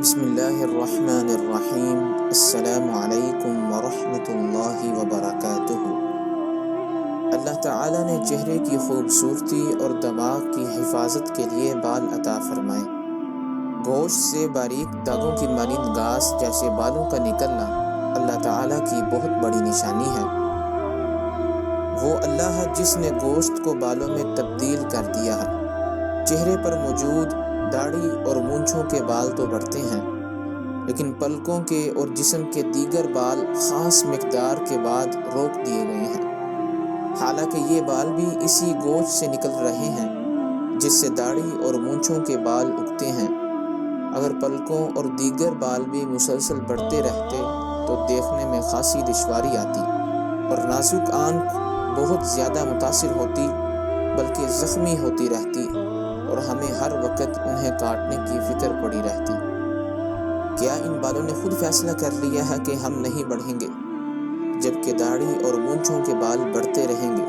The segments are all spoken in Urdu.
بسم اللہ الرحمن الرحیم۔ السلام علیکم ورحمۃ اللہ وبرکاتہ۔ اللہ تعالیٰ نے چہرے کی خوبصورتی اور دماغ کی حفاظت کے لیے بال عطا فرمائے۔ گوشت سے باریک داغوں کی مانند گھاس جیسے بالوں کا نکلنا اللہ تعالیٰ کی بہت بڑی نشانی ہے۔ وہ اللہ ہے جس نے گوشت کو بالوں میں تبدیل کر دیا ہے۔ چہرے پر موجود داڑھی اور مونچھوں کے بال تو بڑھتے ہیں، لیکن پلکوں کے اور جسم کے دیگر بال خاص مقدار کے بعد روک دیے گئے ہیں، حالانکہ یہ بال بھی اسی گوشت سے نکل رہے ہیں جس سے داڑھی اور مونچھوں کے بال اگتے ہیں۔ اگر پلکوں اور دیگر بال بھی مسلسل بڑھتے رہتے تو دیکھنے میں خاصی دشواری آتی اور نازک آنکھ بہت زیادہ متاثر ہوتی بلکہ زخمی ہوتی رہتی، اور ہمیں ہر وقت انہیں کاٹنے کی فکر پڑی رہتی۔ کیا ان بالوں نے خود فیصلہ کر لیا ہے کہ ہم نہیں بڑھیں گے، جبکہ داڑھی اور مونچھوں کے بال بڑھتے رہیں گے؟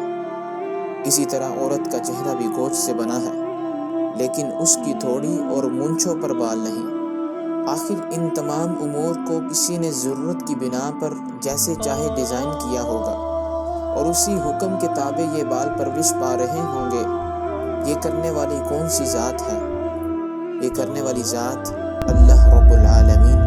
اسی طرح عورت کا چہرہ بھی گوشت سے بنا ہے، لیکن اس کی تھوڑی اور مونچھوں پر بال نہیں۔ آخر ان تمام امور کو کسی نے ضرورت کی بنا پر جیسے چاہے ڈیزائن کیا ہوگا، اور اسی حکم کے تابع یہ بال پرورش پا رہے ہوں گے۔ یہ کرنے والی کون سی ذات ہے؟ یہ کرنے والی ذات اللہ رب العالمین